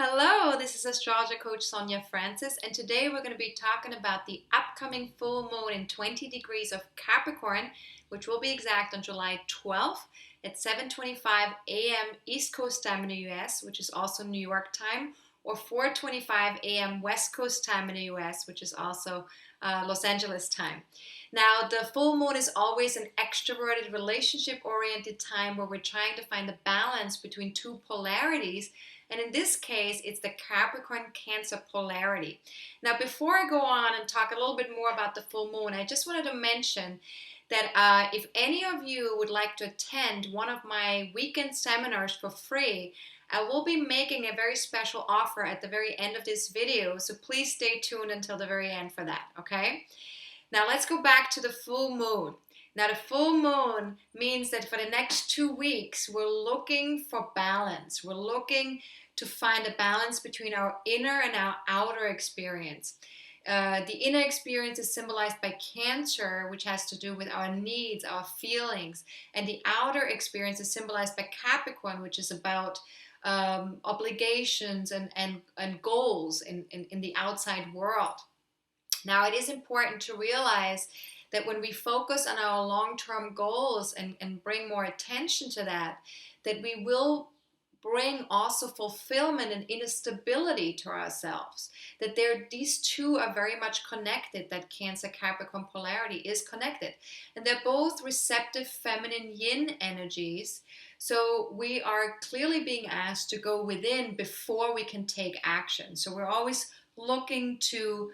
Hello, this is AstrologerCoach Sonja Francis, and today we're going to be talking about the upcoming full moon in 20 degrees of Capricorn, which will be exact on July 12th at 7:25 a.m. East Coast time in the US, which is also New York time, or 4:25 a.m. West Coast time in the US, which is also Los Angeles time. Now, the full moon is always an extroverted, relationship-oriented time where we're trying to find the balance between two polarities. And in this case, it's the Capricorn-Cancer polarity. Now, before I go on and talk a little bit more about the full moon, I just wanted to mention that if any of you would like to attend one of my weekend seminars for free, I will be making a very special offer at the very end of this video. So please stay tuned until the very end for that, okay? Now let's go back to the full moon. Now the full moon means that for the next 2 weeks, we're looking for balance. We're looking to find a balance between our inner and our outer experience. The inner experience is symbolized by Cancer, which has to do with our needs, our feelings. And the outer experience is symbolized by Capricorn, which is about obligations and goals in the outside world. Now, it is important to realize that when we focus on our long-term goals and bring more attention to that we will bring also fulfillment and inner stability to ourselves. That these two are very much connected, that Cancer-Capricorn polarity is connected. And they're both receptive feminine yin energies. So we are clearly being asked to go within before we can take action. So we're always looking to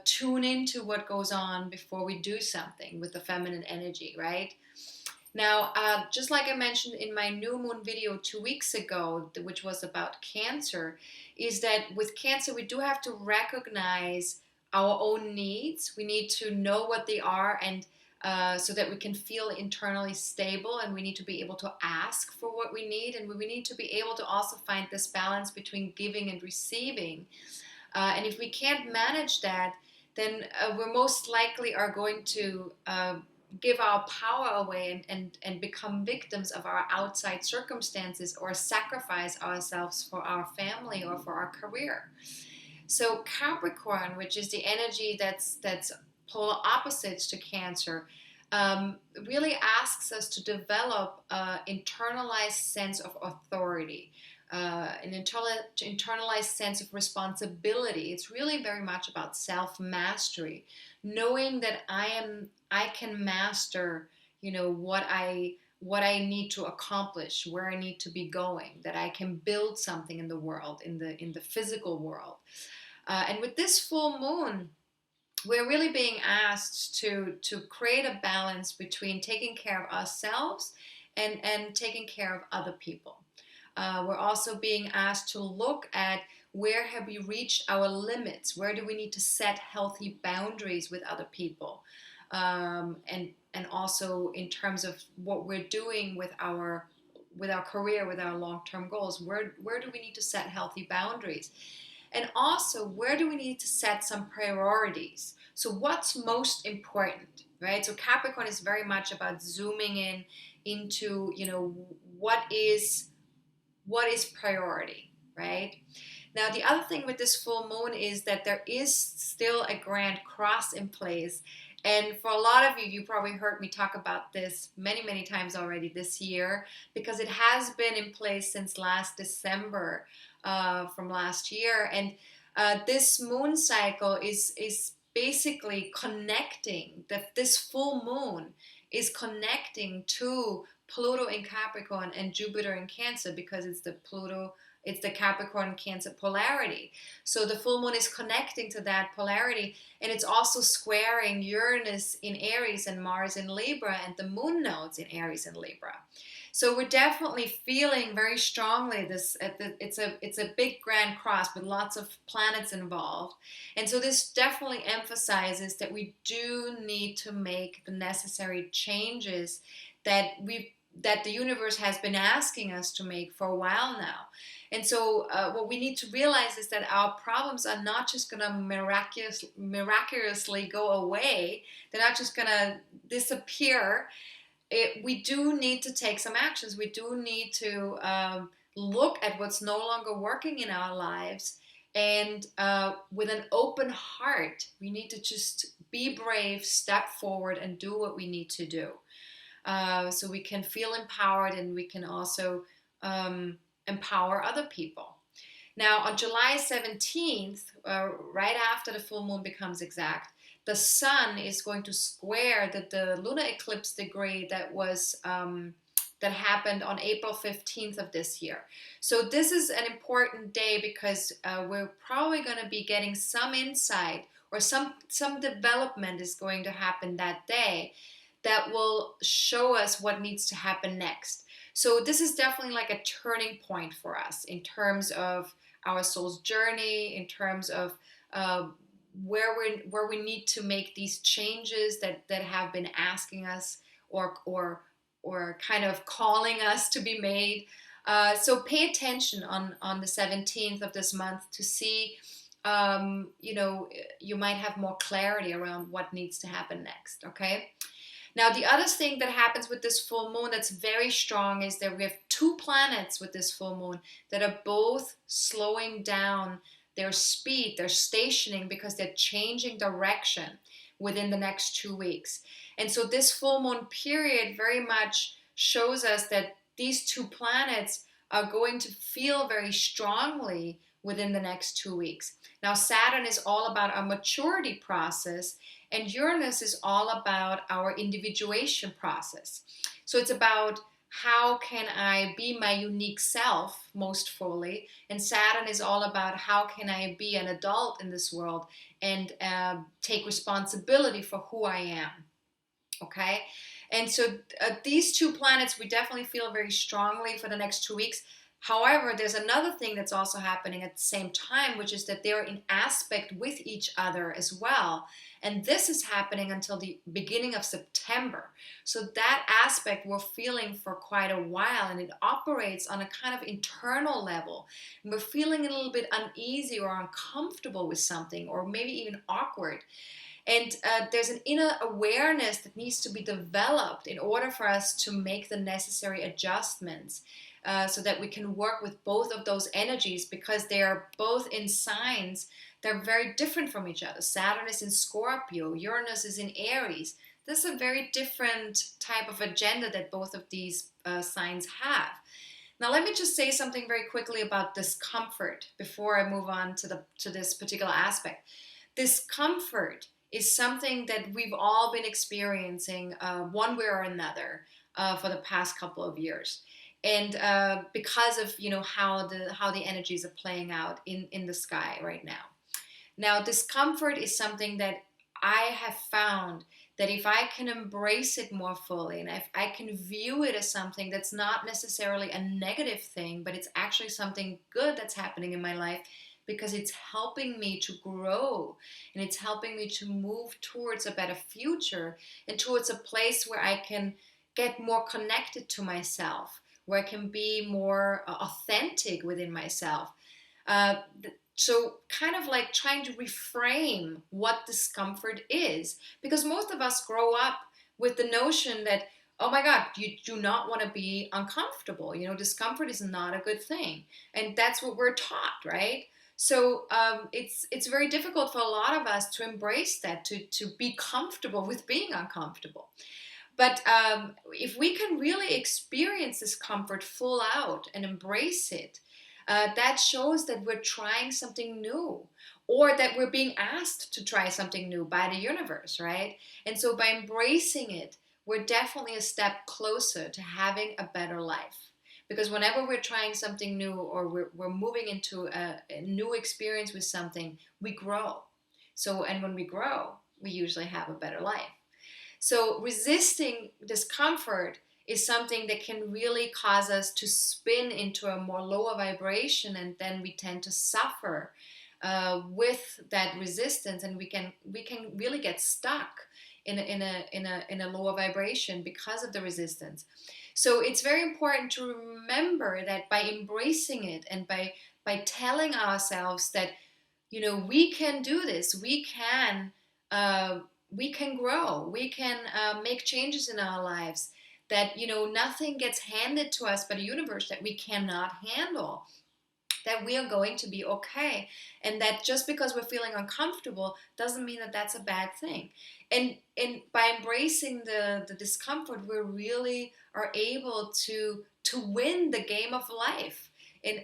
tune into what goes on before we do something with the feminine energy, right? Now, just like I mentioned in my new moon video 2 weeks ago, which was about Cancer, is that with Cancer, we do have to recognize our own needs. We need to know what they are, and so that we can feel internally stable, and we need to be able to ask for what we need, and we need to be able to also find this balance between giving and receiving. And if we can't manage that, then we're most likely are going to give our power away and become victims of our outside circumstances, or sacrifice ourselves for our family or for our career. So Capricorn, which is the energy that's polar opposites to Cancer, really asks us to develop an internalized sense of authority. An internalized sense of responsibility. It's really very much about self-mastery, knowing that I can master, what I need to accomplish, where I need to be going, that I can build something in the world, in the physical world. And with this full moon, we're really being asked to create a balance between taking care of ourselves and taking care of other people. We're also being asked to look at where have we reached our limits, where do we need to set healthy boundaries with other people, and also in terms of what we're doing with our career, with our long-term goals, where do we need to set healthy boundaries, and also where do we need to set some priorities. So what's most important, right? So Capricorn is very much about zooming in into what is priority, right? Now, the other thing with this full moon is that there is still a grand cross in place. And for a lot of you probably heard me talk about this many, many times already this year, because it has been in place since last December from last year. And this moon cycle is basically connecting, that this full moon is connecting to Pluto in Capricorn and Jupiter in Cancer, because it's the Capricorn-Cancer polarity. So the full moon is connecting to that polarity, and it's also squaring Uranus in Aries and Mars in Libra, and the moon nodes in Aries and Libra. So we're definitely feeling very strongly this. It's a big grand cross with lots of planets involved, and so this definitely emphasizes that we do need to make the necessary changes that the universe has been asking us to make for a while now. And so what we need to realize is that our problems are not just going to miraculously go away. They're not just going to disappear. We do need to take some actions. We do need to look at what's no longer working in our lives, and with an open heart, we need to just be brave, step forward, and do what we need to do. So we can feel empowered, and we can also empower other people. Now, on July 17th, right after the full moon becomes exact, the sun is going to square the lunar eclipse degree that happened on April 15th of this year. So this is an important day because we're probably going to be getting some insight, or some development is going to happen that day that will show us what needs to happen next. So this is definitely like a turning point for us in terms of our soul's journey, in terms of where we need to make these changes that have been asking us, or kind of calling us to be made. So pay attention on the 17th of this month to see, you might have more clarity around what needs to happen next, okay? Now, the other thing that happens with this full moon that's very strong is that we have two planets with this full moon that are both slowing down their speed, they're stationing because they're changing direction within the next 2 weeks. And so this full moon period very much shows us that these two planets are going to feel very strongly within the next 2 weeks. Now, Saturn is all about our maturity process, and Uranus is all about our individuation process. So it's about how can I be my unique self most fully, and Saturn is all about how can I be an adult in this world and take responsibility for who I am. Okay, and so these two planets we definitely feel very strongly for the next 2 weeks. However, there's another thing that's also happening at the same time, which is that they're in aspect with each other as well. And this is happening until the beginning of September. So that aspect we're feeling for quite a while, and it operates on a kind of internal level. And we're feeling a little bit uneasy or uncomfortable with something, or maybe even awkward. And there's an inner awareness that needs to be developed in order for us to make the necessary adjustments. So that we can work with both of those energies, because they are both in signs they're very different from each other. Saturn is in Scorpio, Uranus is in Aries. This is a very different type of agenda that both of these signs have. Now, let me just say something very quickly about discomfort before I move on to this particular aspect. Discomfort is something that we've all been experiencing one way or another for the past couple of years. And because of how the energies are playing out in the sky right now. Now, discomfort is something that I have found that if I can embrace it more fully, and if I can view it as something that's not necessarily a negative thing, but it's actually something good that's happening in my life, because it's helping me to grow, and it's helping me to move towards a better future, and towards a place where I can get more connected to myself, where I can be more authentic within myself. So kind of like trying to reframe what discomfort is, because most of us grow up with the notion that, oh my God, you do not want to be uncomfortable. Discomfort is not a good thing. And that's what we're taught, right? So it's very difficult for a lot of us to embrace that, to be comfortable with being uncomfortable. But if we can really experience discomfort full out and embrace it, that shows that we're trying something new, or that we're being asked to try something new by the universe, right? And so by embracing it, we're definitely a step closer to having a better life. Because whenever we're trying something new, or we're moving into a new experience with something, we grow. And when we grow, we usually have a better life. So resisting discomfort is something that can really cause us to spin into a more lower vibration, and then we tend to suffer with that resistance, and we can really get stuck in a lower vibration because of the resistance. So it's very important to remember that by embracing it, and by telling ourselves that we can do this, we can grow, we can make changes in our lives, that, nothing gets handed to us by the universe that we cannot handle, that we are going to be okay, and that just because we're feeling uncomfortable doesn't mean that that's a bad thing. And by embracing the discomfort, we really are able to win the game of life, and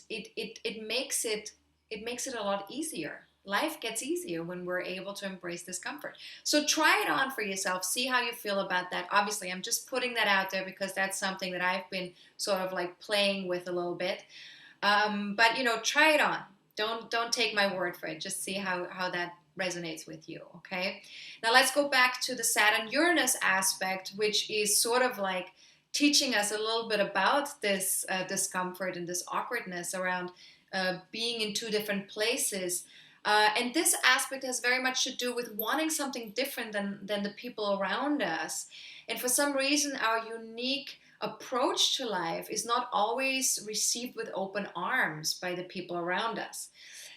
it makes it a lot easier. Life gets easier when we're able to embrace discomfort. So try it on for yourself. See how you feel about that. Obviously, I'm just putting that out there because that's something that I've been sort of like playing with a little bit. But try it on. Don't take my word for it. Just see how that resonates with you. Okay. Now let's go back to the Saturn Uranus aspect, which is sort of like teaching us a little bit about this discomfort and this awkwardness around being in two different places. And this aspect has very much to do with wanting something different than the people around us. And for some reason, our unique approach to life is not always received with open arms by the people around us.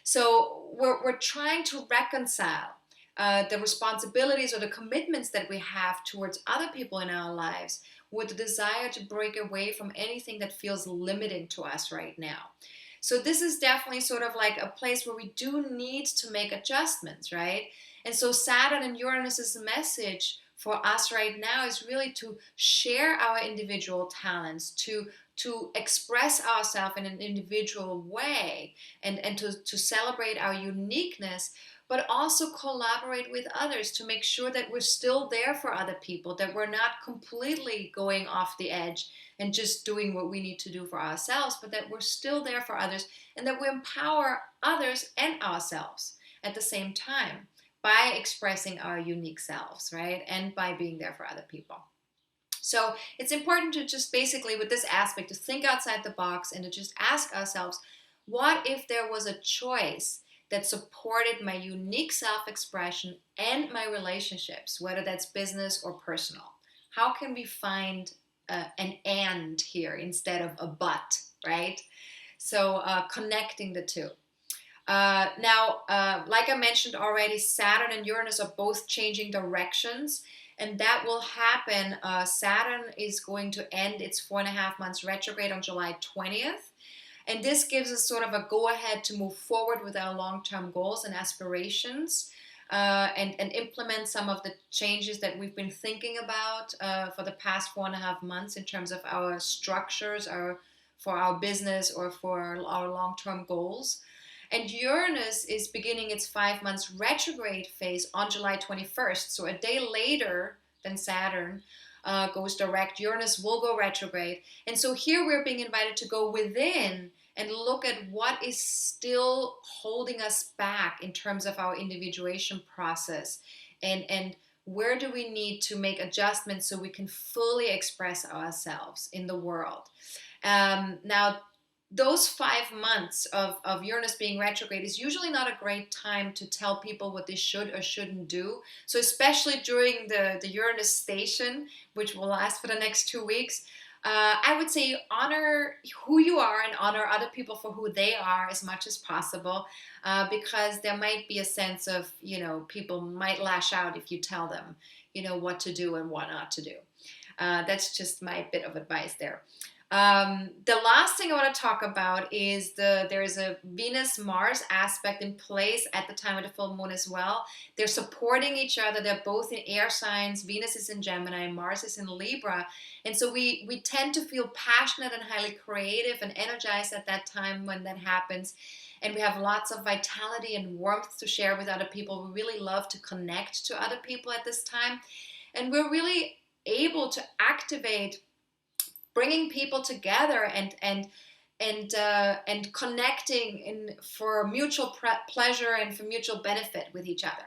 So we're trying to reconcile the responsibilities or the commitments that we have towards other people in our lives with the desire to break away from anything that feels limiting to us right now. So this is definitely sort of like a place where we do need to make adjustments, right? And so Saturn and Uranus's message for us right now is really to share our individual talents, to express ourselves in an individual way, and to celebrate our uniqueness, but also collaborate with others to make sure that we're still there for other people, that we're not completely going off the edge and just doing what we need to do for ourselves, but that we're still there for others, and that we empower others and ourselves at the same time by expressing our unique selves, right? And by being there for other people. So it's important to just basically, with this aspect, to think outside the box and to just ask ourselves, what if there was a choice that supported my unique self-expression and my relationships, whether that's business or personal? How can we find an and here instead of a but, right? So connecting the two. Now, like I mentioned already, Saturn and Uranus are both changing directions, and that will happen. Saturn is going to end its 4.5 months retrograde on July 20th. And this gives us sort of a go-ahead to move forward with our long-term goals and aspirations, and implement some of the changes that we've been thinking about for the past 4.5 months in terms of our structures, for our business or for our long-term goals. And Uranus is beginning its 5 months retrograde phase on July 21st. So a day later than Saturn goes direct, Uranus will go retrograde. And so here we're being invited to go within and look at what is still holding us back in terms of our individuation process, and where do we need to make adjustments so we can fully express ourselves in the world. Now, those 5 months of Uranus being retrograde is usually not a great time to tell people what they should or shouldn't do. So especially during the Uranus station, which will last for the next 2 weeks, I would say honor who you are and honor other people for who they are as much as possible, because there might be a sense of, people might lash out if you tell them, what to do and what not to do. That's just my bit of advice there. The last thing I want to talk about is there is a Venus-Mars aspect in place at the time of the full moon as well. They're supporting each other. They're both in air signs. Venus is in Gemini, Mars is in Libra. And so we tend to feel passionate and highly creative and energized at that time when that happens. And we have lots of vitality and warmth to share with other people. We really love to connect to other people at this time. And we're really able to activate bringing people together and connecting for mutual pleasure and for mutual benefit with each other.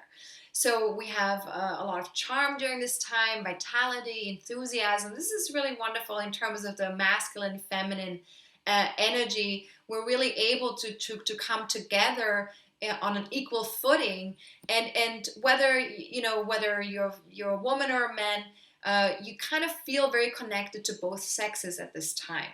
So we have a lot of charm during this time, vitality, enthusiasm. This is really wonderful in terms of the masculine, feminine energy. We're really able to come together on an equal footing, and whether you're a woman or a man, you kind of feel very connected to both sexes at this time.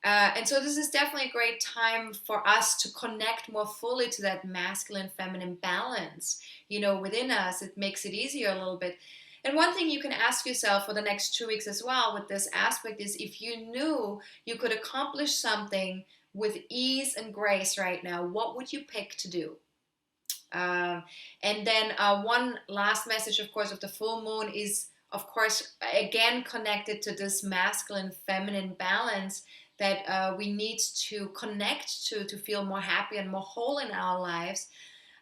And so this is definitely a great time for us to connect more fully to that masculine feminine balance, within us. It makes it easier a little bit. And one thing you can ask yourself for the next 2 weeks as well with this aspect is, if you knew you could accomplish something with ease and grace right now, what would you pick to do? And then one last message, of course, of the full moon is, of course, again connected to this masculine feminine balance that we need to connect to feel more happy and more whole in our lives.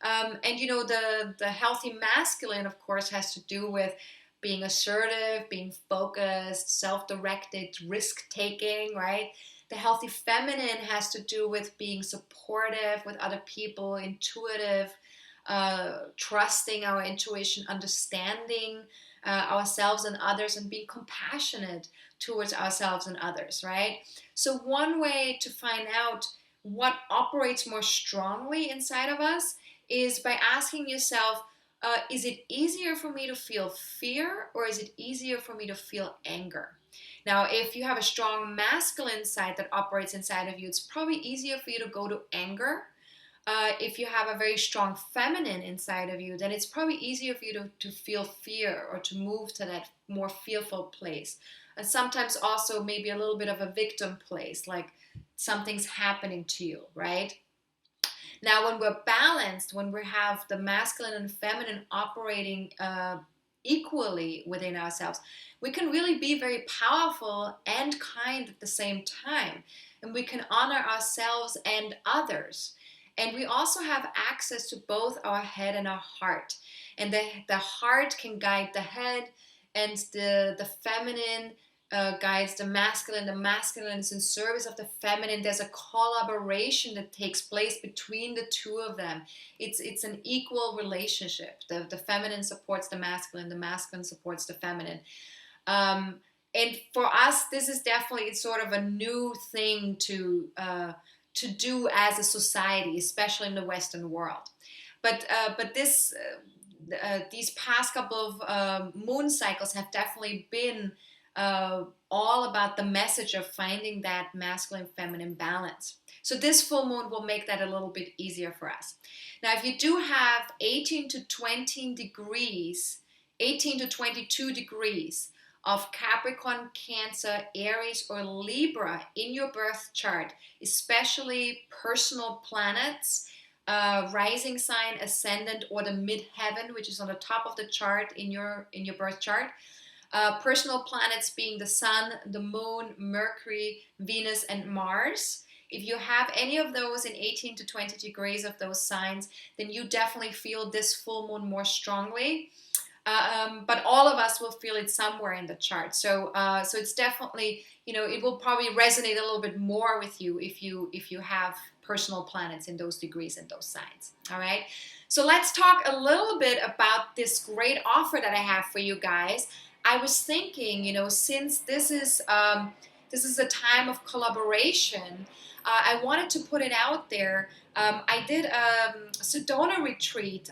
And you know, the healthy masculine, of course, has to do with being assertive, being focused, self-directed, risk-taking, right? The healthy feminine has to do with being supportive with other people, intuitive, trusting our intuition, understanding ourselves and others, and being compassionate towards ourselves and others, right? So one way to find out what operates more strongly inside of us is by asking yourself, is it easier for me to feel fear, or is it easier for me to feel anger? Now, if you have a strong masculine side that operates inside of you, it's probably easier for you to go to anger. If you have a very strong feminine inside of you, then it's probably easier for you to feel fear, or to move to that more fearful place. And sometimes also maybe a little bit of a victim place, like something's happening to you, right? Now, when we're balanced, when we have the masculine and feminine operating equally within ourselves, we can really be very powerful and kind at the same time. And we can honor ourselves and others. And we also have access to both our head and our heart. And the heart can guide the head, and the feminine guides the masculine is in service of the feminine. There's a collaboration that takes place between the two of them. It's an equal relationship. The feminine supports the masculine supports the feminine. And for us, this is definitely sort of a new thing to do as a society, especially in the Western world. But these past couple of moon cycles have definitely been all about the message of finding that masculine feminine balance. So this full moon will make that a little bit easier for us. Now, if you do have 18 to 20 degrees, 18 to 22 degrees of Capricorn, Cancer, Aries, or Libra in your birth chart, especially personal planets, rising sign, ascendant, or the midheaven, which is on the top of the chart in your birth chart. Personal planets being the Sun, the Moon, Mercury, Venus, and Mars. If you have any of those in 18 to 20 degrees of those signs, then you definitely feel this full moon more strongly. But all of us will feel it somewhere in the chart. So it's definitely, it will probably resonate a little bit more with you if you have personal planets in those degrees and those signs. All right. So let's talk a little bit about this great offer that I have for you guys. I was thinking, since this is a time of collaboration, I wanted to put it out there. I did a Sedona retreat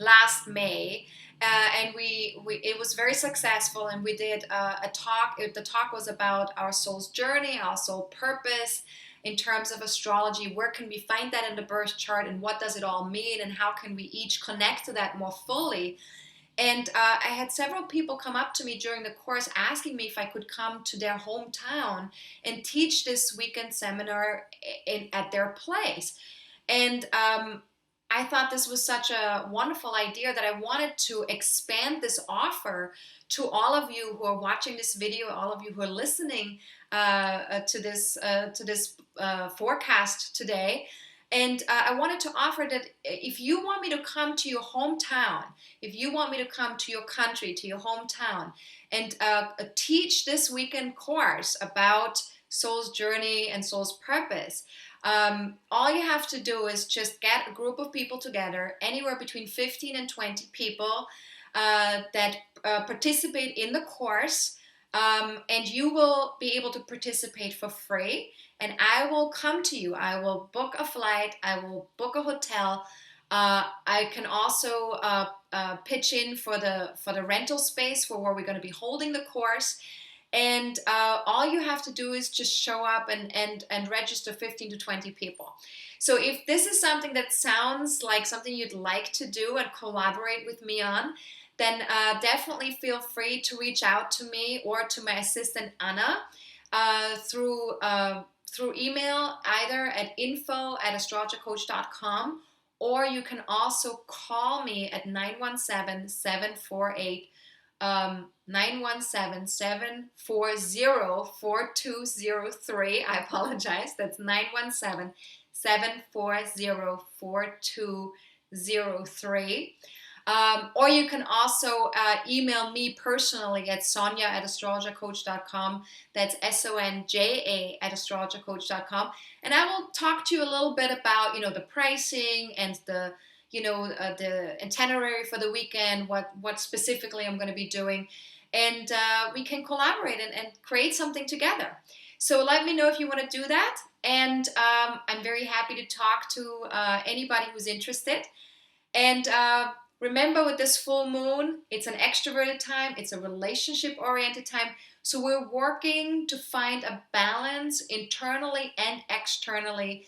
last May, and it was very successful, and we did a talk. The talk was about our soul's journey, our soul purpose in terms of astrology. Where can we find that in the birth chart, and what does it all mean, and how can we each connect to that more fully? And I had several people come up to me during the course asking me if I could come to their hometown and teach this weekend seminar at their place. And I thought this was such a wonderful idea that I wanted to expand this offer to all of you who are watching this video, all of you who are listening to this forecast today. And I wanted to offer that if you want me to come to your hometown, if you want me to come to your country, to your hometown, and teach this weekend course about soul's journey and soul's purpose, all you have to do is just get a group of people together, anywhere between 15 and 20 people that participate in the course, and you will be able to participate for free. And I will come to you. I will book a flight. I will book a hotel. I can also pitch in for the rental space for where we're going to be holding the course. And all you have to do is just show up and register 15 to 20 people. So if this is something that sounds like something you'd like to do and collaborate with me on, then definitely feel free to reach out to me or to my assistant Anna through email, either at info@astrologercoach.com, or you can also call me at 917-748 917-740-4203. I apologize. That's 917-740-4203. Or you can also email me personally at Sonja@astrologercoach.com. That's SONJA@astrologercoach.com. And I will talk to you a little bit about, the pricing and the itinerary for the weekend, what specifically I'm going to be doing. And we can collaborate and create something together. So let me know if you want to do that. And I'm very happy to talk to anybody who's interested. And remember, with this full moon, it's an extroverted time. It's a relationship-oriented time. So we're working to find a balance internally and externally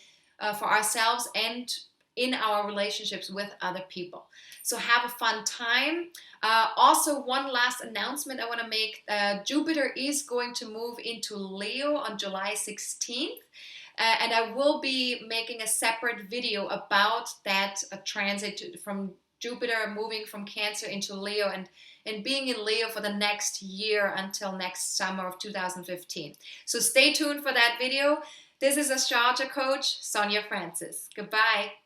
for ourselves and in our relationships with other people. So have a fun time. Also, one last announcement I want to make. Jupiter is going to move into Leo on July 16th. And I will be making a separate video about that transit from Jupiter moving from Cancer into Leo and being in Leo for the next year until next summer of 2015. So stay tuned for that video. This is Astrologer Coach Sonja Francis. Goodbye.